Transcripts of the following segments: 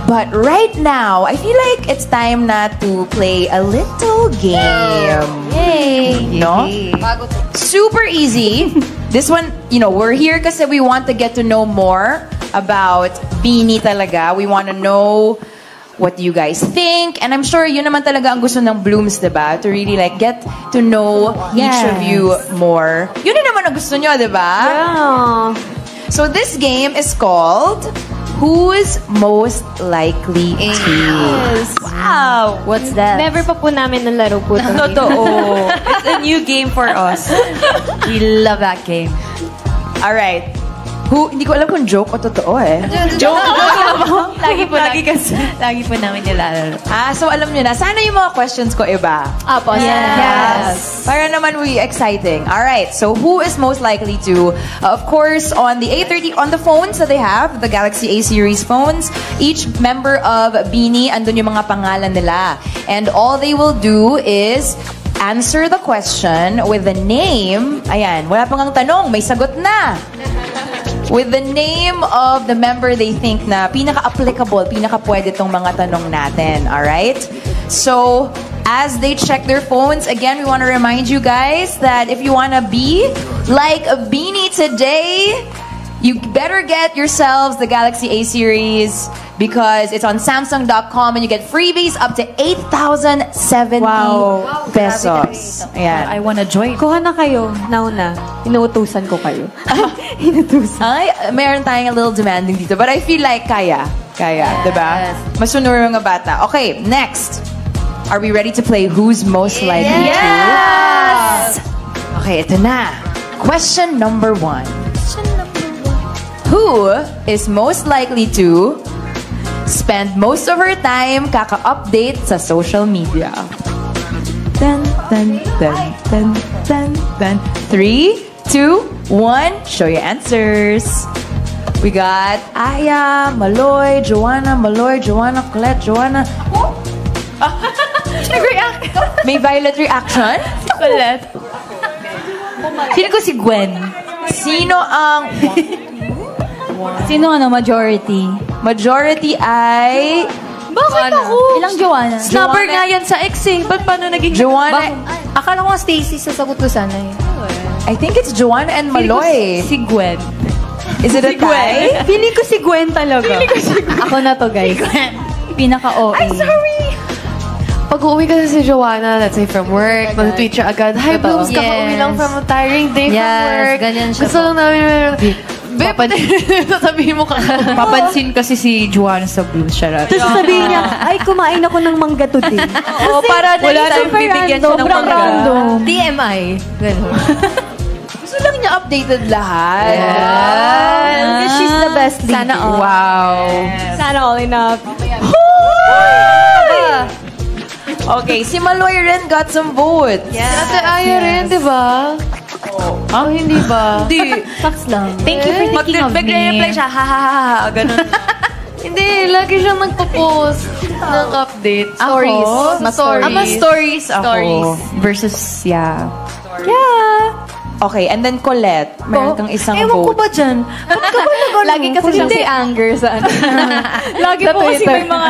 But right now, I feel like it's time na to play a little game. Yay! No? Super easy. This one, you know, we're here kasi we want to get to know more about Beanie talaga. We want to know what you guys think. And I'm sure yun naman talaga ang gusto ng Blooms, diba? To really like get to know each of you more. Yun na naman ang gusto nyo, diba? Yeah. So this game is called Who's Most Likely to? Yes. Wow! What's that? Never pa po namin nalaro po ito. Totoo. It's a new game for us. We love that game. Alright. Hindi ko alam kung joke o totoo eh. Joke! Lagi po namin nilalaro. So alam nyo na, sana yung mga questions ko iba. Apo, Yes. Para naman exciting. Alright, so who is most likely to? Of course, on the A30, on the phones that they have, the Galaxy A series phones, each member of Beanie, andun yung mga pangalan nila. And all they will do is answer the question with the name. Ayan, wala pang ang tanong, may sagot na. With the name of the member they think na pinaka-applicable, pinaka-pwede tong mga tanong natin. Alright? So, as they check their phones, again, we want to remind you guys that if you want to be like a Beanie today, you better get yourselves the Galaxy A series because it's on Samsung.com and you get freebies up to 8,070 pesos. Ayan. I wanna join. Kuha na kayo. Nauna. Inuutusan ko kayo. Inutusan. Ay, meron tayong a little demanding dito. But I feel like kaya. Kaya, diba? Masunod mga bata. Okay, next. Are we ready to play Who's Most Likely to? Yes! Okay, ito na. Question number 1. Who is most likely to spend most of her time kaka-update sa social media? Dun, dun, dun, dun, dun, dun. 3, 2, 1. Show your answers. We got Aya, Maloy, Joanna, Colette, Joanna. Nag-react. May violet reaction? Colette. Feeling ko si Gwen. Sino ang... Sino majority? Majority ay... Bakit ako? Ilang Joanna? Snapper nga yan sa ex eh. Ba't paano naging... Joanna... Akala ko Stacy sasagot ko sana eh. I think it's Joanna and Maloy. Si Gwen. Is it a tie? Feeling ko si Gwen talaga. Ako na to, guys. Pinaka-OA. I'm sorry! Pag uuwi kasi si Joanna, let's say from work, mag-tweet siya agad, "Hi, Blooms, kakauwi lang from a tiring day from work." Ganyan siya. Gusto lang namin, sasabihin mo ka. Papansin kasi si Joanna sa Blues. Charot. Tapos sabihin niya, ay, kumain ako ng mangga today. Oo, para wala nang bibigyan siya ng random. TMI. Ganun. Gusto lang niya updated lahat. Because she's the best leader. Sana all. Wow. Sana all enough. Okay, si Maloy rin got some votes. Ate Aya rin, di ba? Ah, hindi ba? Hindi. Facts lang. Thank you for thinking of me. Mag-reply siya, ha ha ha ha, ganun. Hindi, lagi siyang nagpo-post ng update. Stories. Stories ako. Stories. Versus, yeah. Okay, and then Colette. Meron kang isang Ewan ko vote. ba dyan? Ba't ka ba nag-ano? Lagi kasi siyang si Anger sa ano. Lagi po kasi may mga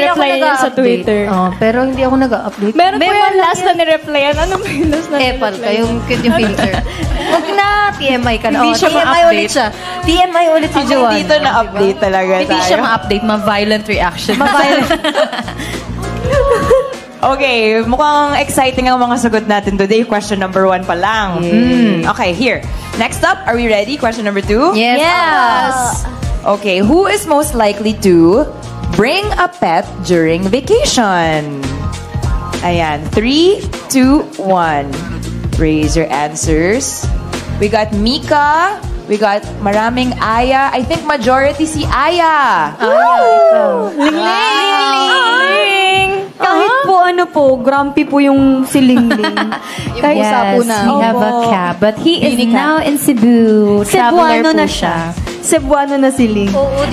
reply niya sa Twitter. Oh, pero hindi ako nag-update. Meron po yung last na ni-replyan. Ano ba yung last na Epal ka, yung cute yung filter. Huwag na, TMI ka na. Hindi siya TMI ma-update. ulit siya. TMI ulit si Ang Joanna. dito na-update talaga Hindi tayo. siya ma-update, ma-violent reaction. Okay, mukhang exciting ang mga sagot natin today. Question number 1 pa lang. Okay, here. Next up, are we ready? Question number 2? Yes. Okay, who is most likely to bring a pet during vacation? Ayan, 3, 2, 1. Raise your answers. We got Mika. We got maraming Aya. I think majority si Aya. Kahit po ano po, grumpy po yung si Lingling. Kahit Yes, we have a cat. But he is now in Cebu. Traveler Cebuano po na siya. Cebuano na si Ling. Oo,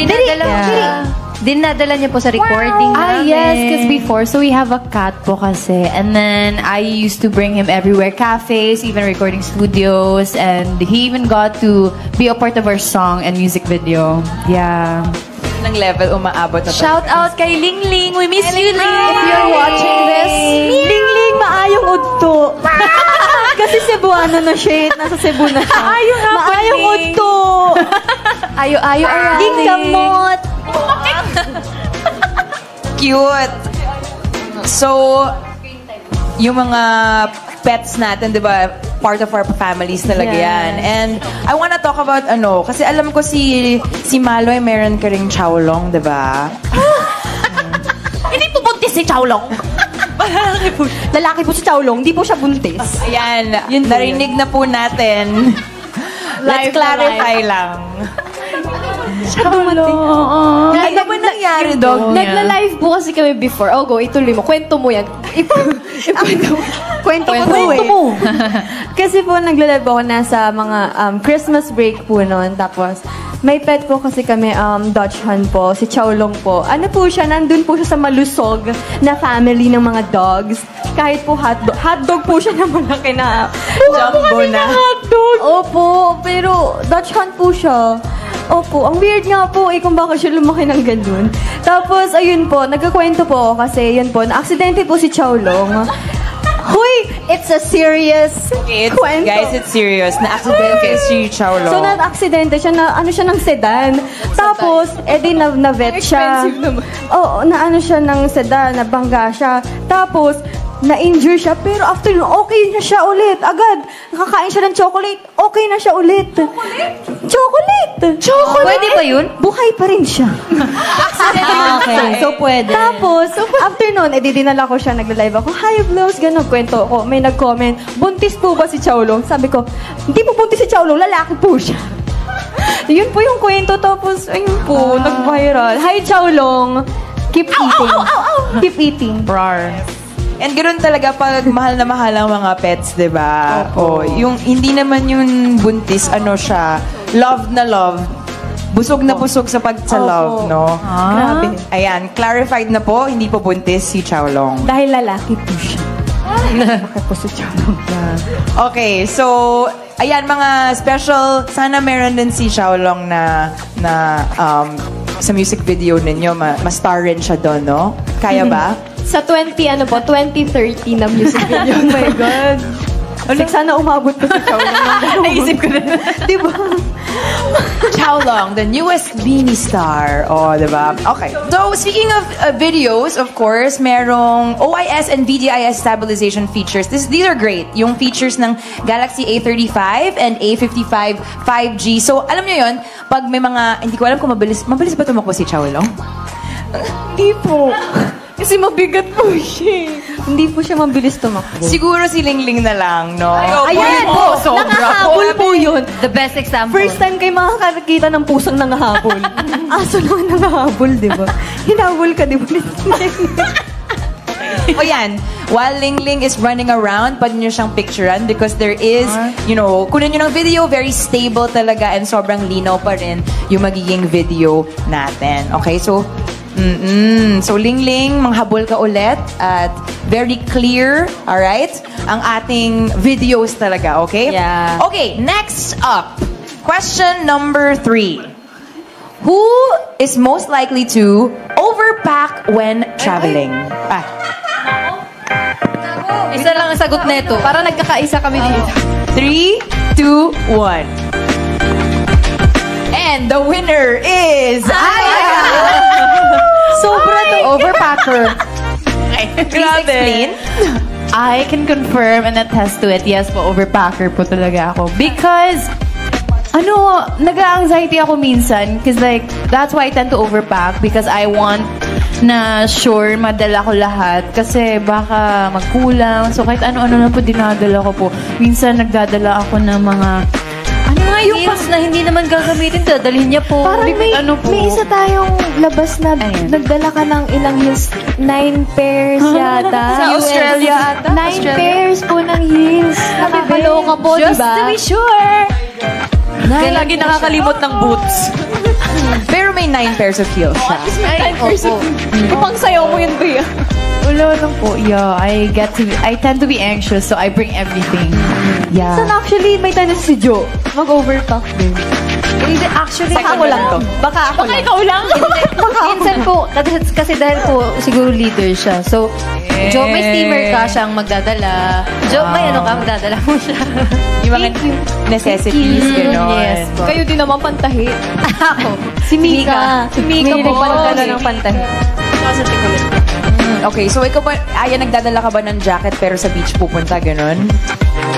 dinadala niya po sa recording namin. Yes, because before, so we have a cat po kasi. And then, I used to bring him everywhere. Cafes, even recording studios. And he even got to be a part of our song and music video. Yeah. ng level umaabot na to. Shout out kay Lingling. We miss you, Ling. If you're watching this, Lingling, maayong udto. Kasi Cebuano na siya. Nasa Cebu na siya. Maayong udto. Ayo-ayo, Ding kamot. Cute. So, yung mga pets natin, di ba, part of our families talaga yan. And I wanna talk about kasi alam ko si Maloy meron ka ring Chowlong, di ba? Hindi po buntis si Chowlong. Lalaki po si Chowlong, hindi po siya buntis. Ayan, narinig na po natin. Let's clarify lang. Ano ba nangyari doon? Nagla-live po kasi kami before. Oh, go, ituloy mo. Kwento mo yan. Kwento mo. Kasi po, nagla-live ako nasa mga Christmas break po noon. Tapos, may pet po kasi kami, Dutch Hun po, si Chowlong po. Ano po siya, nandun po siya sa malusog na family ng mga dogs. Kahit po hotdog po siya na malaki na jumbo na. Hotdog. Opo, pero Dutch Hun po siya. Opo, ang weird nga po kung bakit siya lumaki ng ganun. Tapos, ayun po, nagkakwento po kasi, yun po, na-aksidente po si Chowlong. Huy, it's a serious kwento. Guys, it's serious. Na-aksidente si Chowlong. So, na-aksidente siya, siya ng sedan. Tapos, edi na-vet siya. Oo, siya ng sedan, nabangga siya. Tapos, na-injure siya, pero after nun, okay na siya ulit. Agad, nakakain siya ng chocolate, okay na siya ulit. Chocolate! Pwede ba yun? Buhay pa rin siya. Okay. So, pwede. Tapos, after nun, dinala ko siya, nagla-live ako, hi, Blows, gano'n, kwento ako. May nag-comment, buntis po ba si Chowlong? Sabi ko, hindi po buntis si Chowlong, lalaki po siya. Yun po yung kwento, tapos, ayun po, nag-viral. Hi, Chowlong! Keep eating. Keep eating. Rar. And ganoon talaga pag mahal na mahal ang mga pets, di ba? Oh, yung hindi naman yung buntis, siya, love na love. Busog na busog sa love, no? Grabe. Ayan, clarified na po, hindi po buntis si Chowlong. Dahil lalaki po siya. Bakit po si Chowlong? Okay, so, ayan, mga special, sana meron din si Chowlong na sa music video ninyo, ma-star rin siya doon, no? Kaya ba? Sa 2030 na music video. Oh my God. Sana umabot pa si Chowlong. Naisip ko na. Diba? Chowlong, the newest Beanie star. Oh, diba? Okay. So, speaking of videos, of course, merong OIS and VGIS stabilization features. These are great. Yung features ng Galaxy A35 and A55 5G. So, alam nyo yun, pag may mga, hindi ko alam kung mabilis ba tumakbo si Chowlong? Hindi po. Kasi mabigat po siya. Hindi po siya mabilis tumakbo. Siguro si Lingling na lang, no? Ayan po! Nangahabol po yun. The best example. First time kayo makakakita ng pusang nangahabol. Aso lang nangahabol, di ba? Hinabol ka, di ba? O yan, while Lingling is running around, pwede nyo siyang picturean because there is, kunin nyo ng video, very stable talaga and sobrang linaw pa rin yung magiging video natin. Okay, so, So, Lingling, manghabol ka ulit at very clear, alright? Ang ating videos talaga, okay? Yeah. Okay, next up. Question number 3. Who is most likely to overpack when traveling? Isa lang ang sagot nito. Para nagkakaisa kami dito. 3, 2, 1. And the winner is Aya! Sobra to overpacker. Please explain. I can confirm and attest to it. Yes po, overpacker po talaga ako. Because, nag-anxiety ako minsan. Because that's why I tend to overpack. Because I want na sure madala ko lahat. Kasi baka magkulang. So kahit ano-ano na po dinadala ko po. Minsan nagdadala ako ng mga yung pas na hindi naman gagamitin, dadalhin niya po. Parang may isa tayong labas na nagdala ka ng ilang heels. 9 pairs yata. Sa Australia ata. 9 pairs po ng heels. Nakakaloka po, diba? Just to be sure. Kaya lagi nakakalimot ng boots. Pero may 9 pairs of heels siya. Ay, 9 pairs of heels. Ipang sayaw mo yun, Bea. Wala lang po. Yeah, I tend to be anxious, so I bring everything. Yeah. Minsan actually, may tendency si Jo. Mag-overpack din. Hindi, actually, Second ako na lang lang to. Baka ako lang. Ikaw lang. Minsan po, kasi dahil po, siguro leader siya. So, Jo, may steamer ka siyang magdadala. Jo, may ano ka, magdadala mo siya. Yung mga necessities, gano'n. Yes po. Kayo din naman pantahi. Ako. Si Mika. Si Mika May po. nagpadala ng pantahi. Okay, so ikaw ba, nagdadala ka ba ng jacket pero sa beach pupunta, gano'n?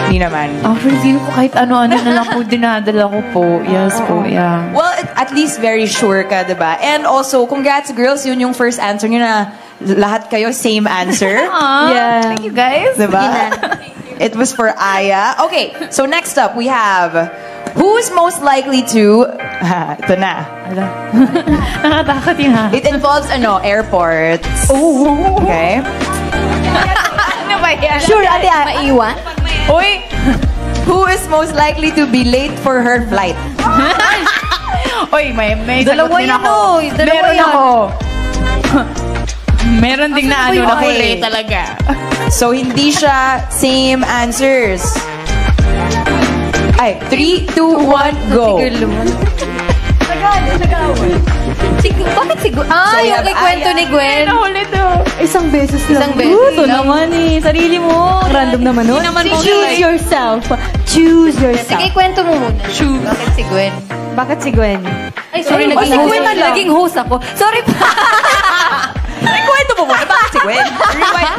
Hindi naman. Actually, feel ko kahit ano-ano na lang po dinadala ko po. Yes po, yeah. Well, at least very sure ka, diba? And also, congrats girls, yun yung first answer nyo na lahat kayo same answer. Yeah. Thank you, guys. Diba? It was for Aya. Okay, so next up, we have, who's most likely to, ito na. Nakatakot yun, ha? It involves, airports. Oh. Okay. Ano ba yan? Sure, ate, maiwan? Uy! Who is most likely to be late for her flight? Uy, may Dalawa sagot din yun, ako. oh. Dalawa Meron yun. ako. Meron ding na ano na Okay. huli talaga. So, hindi siya same answers. Ay, 3, 2, 1, go. Bakit siguro? So, we yung have kikwento Aya. ni Gwen. Nahuli to. Isang beses lang. Isang beses Ito lang. naman eh. Sarili mo. Random naman nun. naman mo Choose like- yourself. Choose yourself. Sige, kwento mo muna. Bakit si Gwen? Bakit si Gwen? Ay, sorry, Ay, naging si host Gwen na lang. Naging host ako. Sorry pa. Kwento mo muna, bakit si Gwen? Rewind.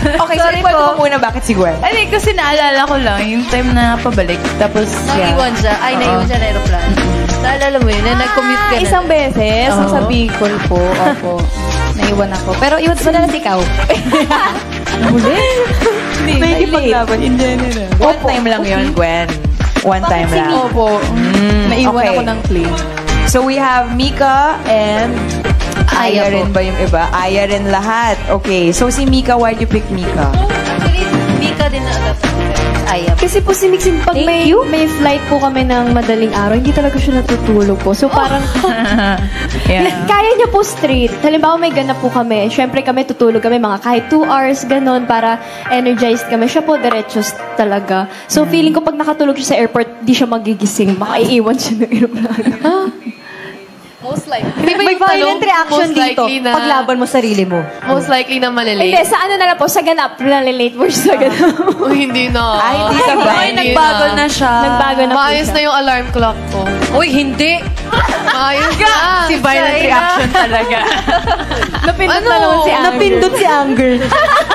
Okay, so Sorry kwento po. mo muna, bakit si Gwen? Ay, kasi naalala ko lang yung time na pabalik. Tapos, Naiwan siya. Ay, naiwan siya na aeroplano. Naalala mo yun, na nag-commute ka na. Isang beses, nung sa Bicol po. Opo. Naiwan ako. Pero iwan madalas ikaw. May ipaglaban in general. One time lang yun, Gwen. One time lang. Opo. Naiwan okay. ako ng plane. So we have Mika and Aya Aya po. rin ba yung iba? Aya rin lahat. Okay. So si Mika, why do you pick Mika? Actually, Mika din na adapt. Ayaw. Kasi po si Mixin, pag may flight po kami ng madaling araw, hindi talaga siya natutulog po. So parang, Yeah. kaya niya po straight. Halimbawa may ganap po kami. Siyempre kami tutulog kami mga kahit 2 hours, ganon, para energized kami. Siya po diretsos talaga. So feeling ko pag nakatulog siya sa airport, di siya magigising. Makaiiwan siya ng aeroplano. Most likely. May violent reaction dito. Paglaban mo sarili mo. Most likely na malilate. Hindi, sa ano na lang po, sa ganap. Nalilate mo siya sa ganap. Oh, hindi na. Ay, hindi sa Ay, nagbago na siya. Nagbago na po Maayos siya. na yung alarm clock ko. Uy, hindi. Maayos na. Si violent reaction talaga. Napindot Ano? na naman si Anger. Napindot si Anger.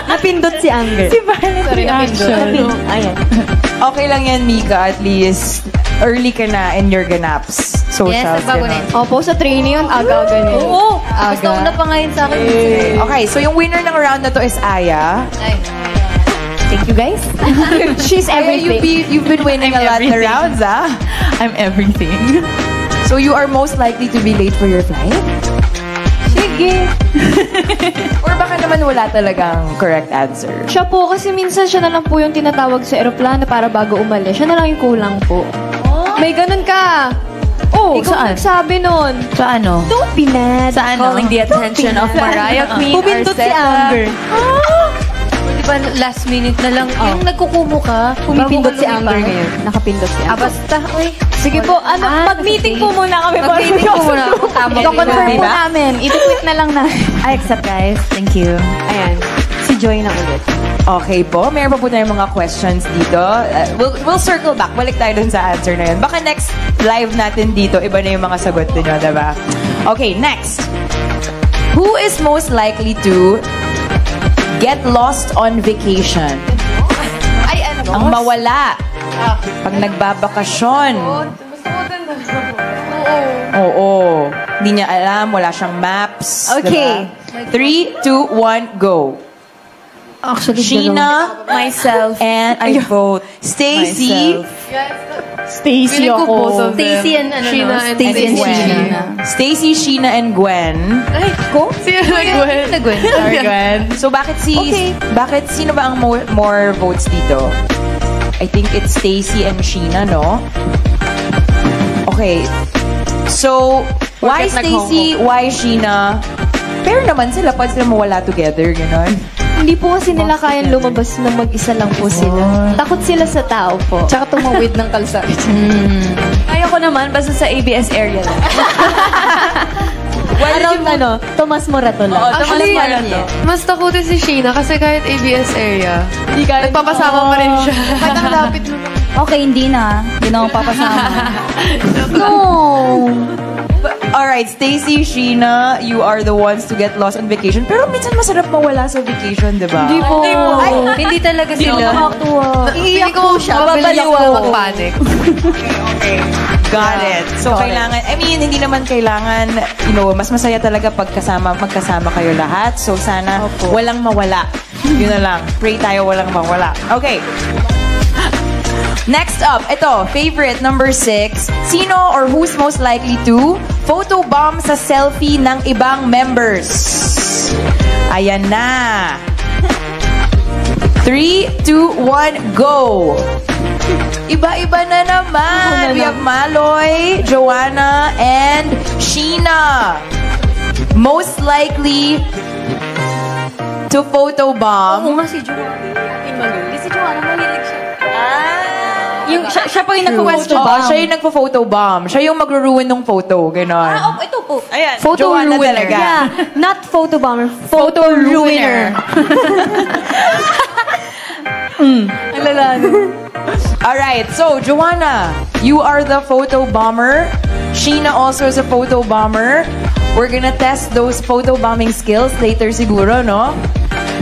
Napindot si Anger. Si violent Sorry, napindot. Ayan. Okay lang yan, Mika. At least, early ka na in your ganaps. Socials. Yes, nagbago na gano'n. yun. Opo, sa training yun, aga-aga niya. Oo. Gusto ko na pa ngayon sa akin. Okay, so yung winner ng round na to is Aya. Ay. Thank you, guys. She's Aya, everything. you've been winning a lot of everything. rounds, ah. I'm everything. So you are most likely to be late for your flight? Sige. Or baka naman wala talagang correct answer? Siya po, kasi minsan siya na lang po yung tinatawag sa aeroplano para bago umalis. Siya na lang yung kulang po. May ganun ka. Oh, Ikaw saan? nagsabi nun. Sa ano? Don't be mad. Sa ano? Calling the attention of Mariah Queen, Pumindot si Arceta. Anger. Di ba last minute na lang, yung nagkukumo ka, Pumipindot bago si ka Anger lumipad. ngayon. Nakapindot si Anger. Basta, uy. Sige po, mag-meeting po muna kami. Mag-meeting po muna. Tama. I-confirm po Diba? namin. I-tweet na lang na. I accept, guys. Thank you. Ayan. Si Joy na ulit. Okay po, meron pa po tayong mga questions dito. We'll circle back. Balik tayo dun sa answer na yun. Baka next live natin dito, iba na yung mga sagot ninyo, diba? Okay, next. Who is most likely to get lost on vacation? Ay, ano? Ang mawala. Pag nagbabakasyon. Oo. Hindi niya alam, wala siyang maps. Okay. Diba? 3, 2, 1, go. Actually, Sheena, myself. and I vote Stacy. Stacy Feeling ko both ako. of them. Stacy and ano, Sheena no? and Stacy and Gwen. Sheena. Stacy, Sheena, and Gwen. Ay, ko? Sino na Gwen? Na Gwen. Sorry, Gwen. So, bakit sino ba ang more votes dito? I think it's Stacy and Sheena, no? Okay. So, why Bakit nag-Hong Stacy, why Sheena, pair naman sila, pwede sila mawala together, gano'n. Hindi po kasi nila kayang lumabas na mag-isa lang po sila. Takot sila sa tao po. Tsaka tumawid ng kalsada. Kaya ko naman, basta sa ABS area lang. Around Tomas Morato lang. Actually, mas takutin si Sheena kasi kahit ABS area, nagpapasama pa rin siya. Kahit ang lapit mo. Okay, hindi na. Hindi na ako papasama. No! Alright, Stacy, Sheena, you are the ones to get lost on vacation. Pero minsan masarap mawala sa vacation, di ba? Hindi po. Ay, hindi talaga sila. Iiyak ko siya. Mabilis ako mag-panic. Okay. Got it. So, kailangan, hindi naman kailangan, mas masaya talaga pag magkasama kayo lahat. So, sana walang mawala. Yun na lang. Pray tayo walang mawala. Okay. Next up, ito, favorite, number 6. Sino or who's most likely to photobomb sa selfie ng ibang members? Ayan na. 3, 2, 1, go! Iba-iba na naman. We have Maloy, Joanna, and Sheena. Most likely to photobomb. nga si Joanna. Si Joanna, mahilig siya. Siya pa yung nagpo-photobomb. Siya yung nagpo-photobomb. Siya yung magro-ruin ng photo. Ganon. Ito po. Ayan, Photo Joanna ruiner. talaga. Yeah, not photobomber. Photo ruiner. Alright, so Joanna, you are the photo bomber. Sheena also is a photo bomber. We're gonna test those photo bombing skills later siguro, no?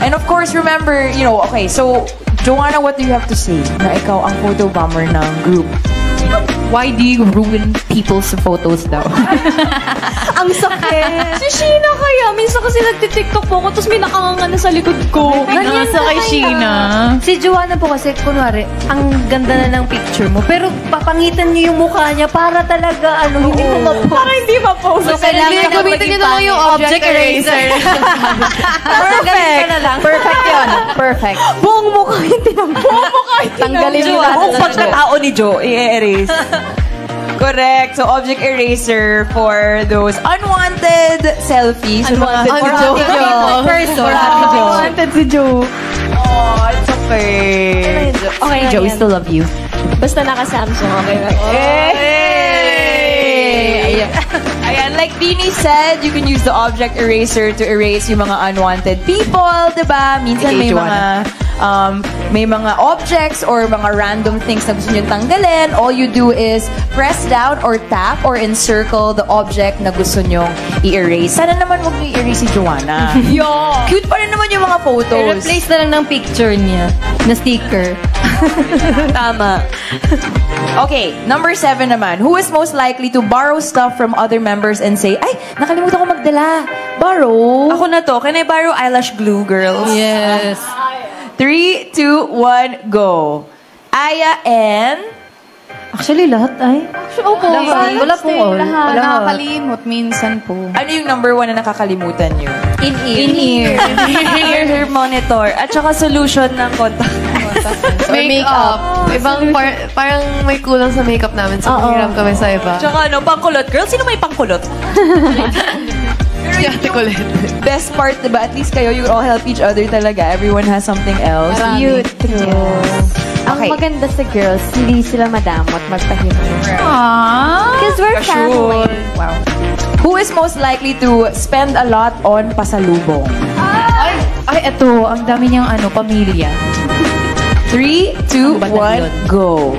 And of course, remember, okay, so Joanna, what do you have to say na ikaw ang photo bomber ng group? Why do you ruin people's photos daw? Ang sakit. Si Sheena kaya. Minsan kasi nagtitiktok po ako tapos may nakanganga sa likod ko. Ganyan sa kay Sheena. Si Joanna po kasi, kunwari, ang ganda na ng picture mo, pero papangitan niyo yung mukha niya para talaga, hindi mo ma-post. Para hindi ma-post. So, kailangan na Gamitin niyo na lang yung object eraser. Perfect. Perfect yun. Perfect. Buong mukha yung Tanggalin niyo lahat. Buong pagkatao ni Jo, i-erase. Correct. So, object eraser for those unwanted selfies. Unwanted Wanted si Joe. Oh, it's okay. Okay, Joe, we still love you. Basta naka-Samsung, okay. Ayan, like Beanie said, you can use the object eraser to erase yung mga unwanted people, diba? Minsan may mga objects or mga random things na gusto nyo tanggalin. All you do is press down or tap or encircle the object na gusto nyo i-erase. Sana naman huwag nyo i-erase si Joanna. Cute pa rin naman yung mga photos. Replace na lang ng picture niya na sticker. Tama. Okay, number 7 naman. Who is most likely to borrow stuff from other members and say, ay, nakalimutan ko magdala. Borrow? Ako na to. Can I borrow eyelash glue, girls? Yes. 3, 2, 1, go. Aya and... Actually, lahat ay. Opo. Wala pong all. Nakakalimot minsan po. Ano yung number 1 na nakakalimutan nyo? In-ear. Hair monitor. At saka solution ng contact. Makeup. Ibang parang may kulang sa makeup namin. So, hiram kami sa iba. Tsaka pangkulot. Girl, sino may pangkulot? Si Ate Colette. Best part, diba? At least kayo, you all help each other talaga. Everyone has something else. Cute. Okay. Ang maganda sa girls, hindi sila madamot magpahimay. Because we're family. Wow. Who is most likely to spend a lot on pasalubong? Ay, eto. Ang dami niyang pamilya. 3, 2, 1, go.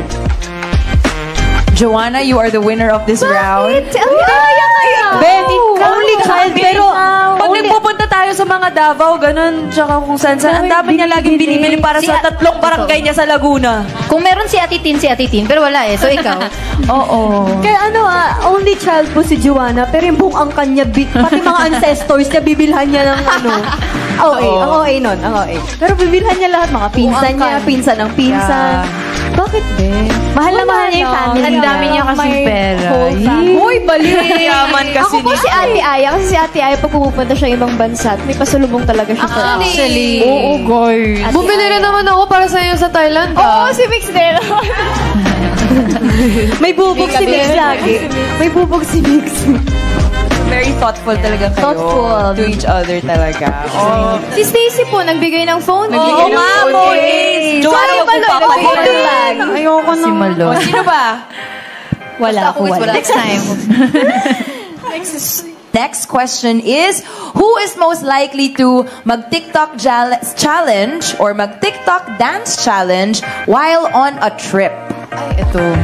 Joanna, you are the winner of this round. Only child, pero pag nagpupunta tayo sa mga Davao, ganun, tsaka kung saan-saan, ang dami niya laging binibili para sa tatlong barangay niya sa Laguna. Kung meron si Ate Tin, pero wala eh. So, ikaw. Oo. Kaya only child po si Joanna, pero yung buong angkan niya, pati mga ancestors niya, bibilhan niya ng ang OA nun, ang OA. Pero bibilhan niya lahat, mga pinsan niya, pinsan ng pinsan. Bakit ba? Mahal na mahal niya yung family niya. Ang dami niya kasi pera. Uy, baliw. Yaman kasi Ako po si Ate Aya, kasi si Ate Aya, pag pumupunta siya ibang bansa, may pasalubong talaga siya sa Actually. Oo, guys. Bumili rin naman ako para sa iyo sa Thailand. Oo, si Mix din. May bubog si Mix lagi. May bubog si Mix. very thoughtful talaga kayo. Thoughtful. To each other talaga. Oh. Si Stacy po, nagbigay ng phone. Oo nga, Mois. Joanna, Joanna Malo, nagbigay ng bag. Ayoko na. Si Malo. O, sino ba? Wala ako, wala. Next time. Next question is, who is most likely to mag-TikTok challenge or mag-TikTok dance challenge while on a trip? Ito.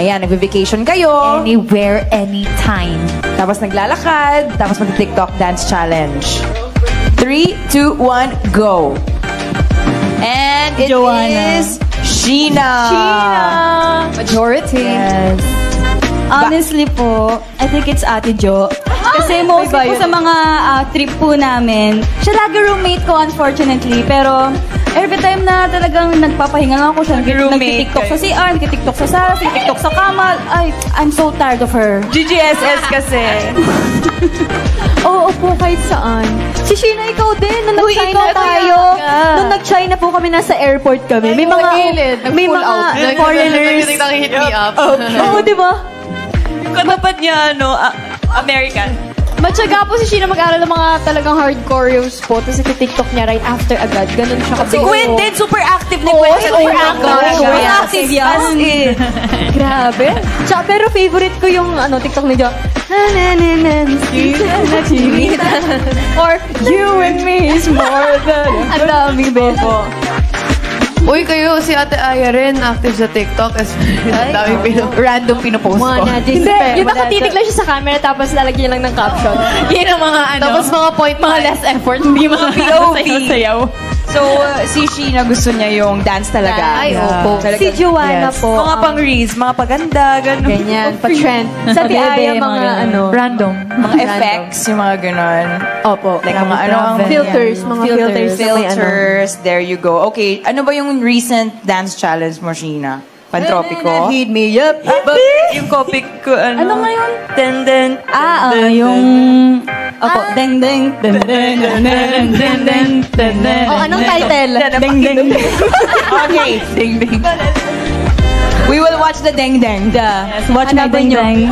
Ayan, nag-vacation kayo. Anywhere, anytime. Tapos naglalakad, tapos mag-TikTok dance challenge. 3, 2, 1, go! And it Joanna. is Sheena. Majority. Yes. Honestly po, I think it's Ate Jo. Kasi mostly po sa mga trip po namin, siya lagi roommate ko unfortunately. Pero every time na talagang nagpapahinga lang ako siya, nag-TikTok sa CR, nag-TikTok sa sala, nag-TikTok sa kama. Ay, I'm so tired of her. GGSS kasi. Oo po, kahit saan. Si Sheena, ikaw din. Nung nag-China tayo. Nung nag-China po kami, nasa airport kami. May mga foreigners. Hit me up. Oo, di ba? Katapat niya, American. Matyaga po si Sheena mag-aral ng mga talagang hardcore choreos po. Tapos iti-TikTok niya right after agad. Ganun siya Si kabig. Gwen din, super active ni Oo, Gwen. super active. Super active yan. As in. Grabe. Tsaka, pero favorite ko yung TikTok ni Jo. Or, you and me is more than... Ang daming beso. Uy, kayo, si Ate Aya rin, active sa TikTok. Ang daming random pinopost ko. Hindi, yung nakatitig lang siya sa camera tapos lalagyan lang ng caption. Yan ang mga Tapos mga point mga less effort, hindi mga POV. sayaw. So, si Sheena gusto niya yung dance talaga. Ay, opo. Si Joanna po. Mga pang-reels, mga paganda, gano'n. Ganyan, pa-trend. Sa Bebe, Aya, mga Random. Mga effects, yung mga gano'n. Opo. Like, mga ano ang... Filters, mga filters. Filters, there you go. Okay, ano ba yung recent dance challenge mo, Sheena? Pantropiko? Hit me up. Yung copy ko, ano? Ano ngayon? Denden. Yung... Opo, deng deng, deng deng, deng deng, deng deng, deng deng. Oh, anong title? Deng deng. Okay. Ding ding. We will watch the deng deng. Watch my deng deng.